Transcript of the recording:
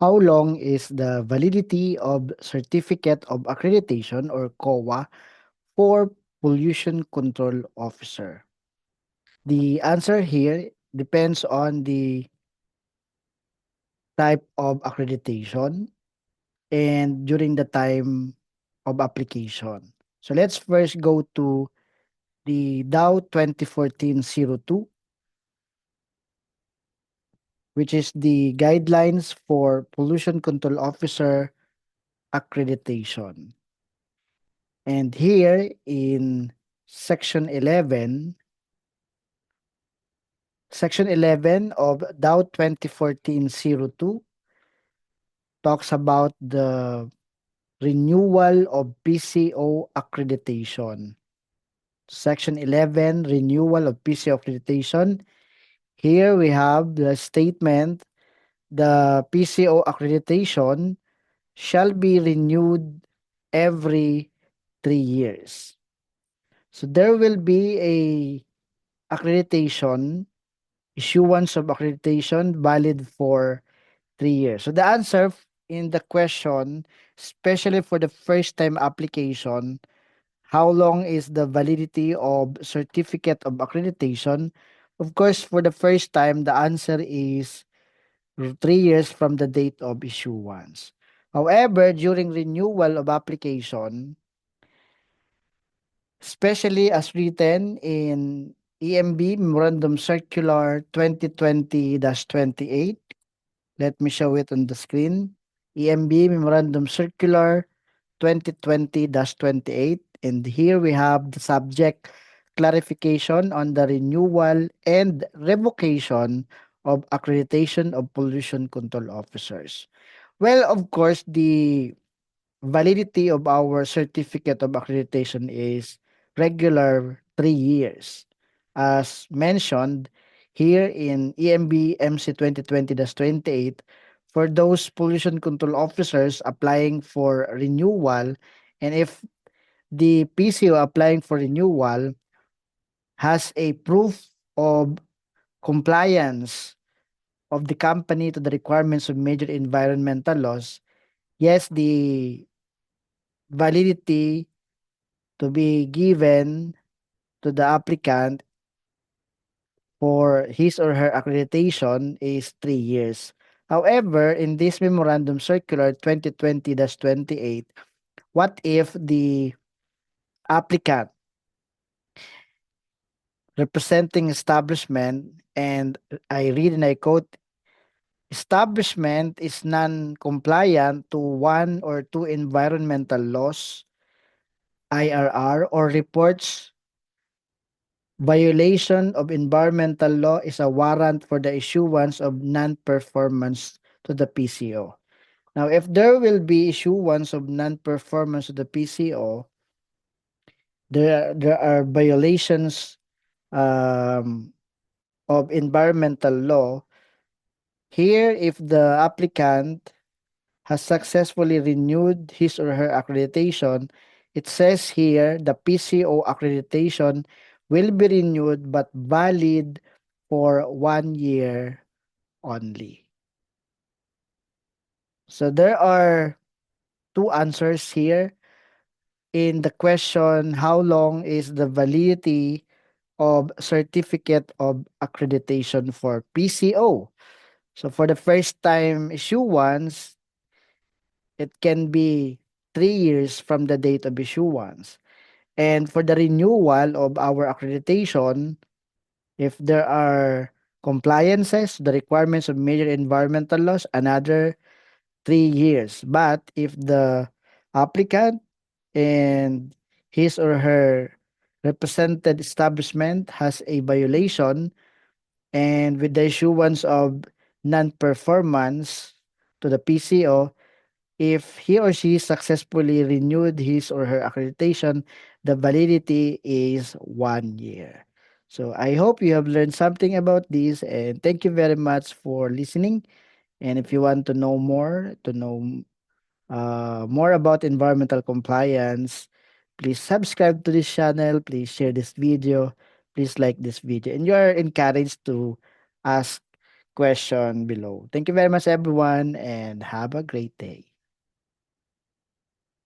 How long is the validity of Certificate of Accreditation or COA for Pollution Control Officer? The answer here depends on the type of accreditation and during the time of application. So let's first go to the DAO 2014-02, which is the guidelines for pollution control officer accreditation. And here in section 11, section 11 of DAO 2014-02 talks about the renewal of PCO accreditation. Section 11, renewal of PCO accreditation. Here we have the statement, the PCO accreditation shall be renewed every 3 years. So there will be a accreditation, issuance of accreditation valid for 3 years. So the answer in the question, especially for the first time application, how long is the validity of certificate of accreditation? Of course, for the first time, the answer is 3 years from the date of issuance. However, during renewal of application, especially as written in EMB Memorandum Circular 2020-28, let me show it on the screen. EMB Memorandum Circular 2020-28, and here we have the subject clarification on the renewal and revocation of accreditation of pollution control officers. Well, of course, the validity of our certificate of accreditation is regular 3 years. As mentioned here in EMB MC 2020-28, for those pollution control officers applying for renewal, and if the PCO applying for renewal has a proof of compliance of the company to the requirements of major environmental laws, yes, the validity to be given to the applicant for his or her accreditation is 3 years. However, in this Memorandum Circular 2020-28, what if the applicant representing establishment, and I read and I quote, establishment is non-compliant to one or two environmental laws, IRR, or reports violation of environmental law is a warrant for the issuance of non-performance to the PCO. Now, if there will be issuance of non-performance to the PCO, there are violations of environmental law. Here, if the applicant has successfully renewed his or her accreditation, it says here the PCO accreditation will be renewed but valid for 1 year only. So there are two answers here in the question, how long is the validity of certificate of accreditation for PCO? So for the first time issuance, it can be 3 years from the date of issuance. And for the renewal of our accreditation, if there are compliances, the requirements of major environmental laws, another 3 years. But if the applicant and his or her represented establishment has a violation, and with the issuance of non-performance to the PCO, if he or she successfully renewed his or her accreditation, the validity is 1 year. So I hope you have learned something about this, and thank you very much for listening. And if you want to know more, more about environmental compliance, please subscribe to this channel, please share this video, please like this video, and you are encouraged to ask question below. Thank you very much, everyone, and have a great day.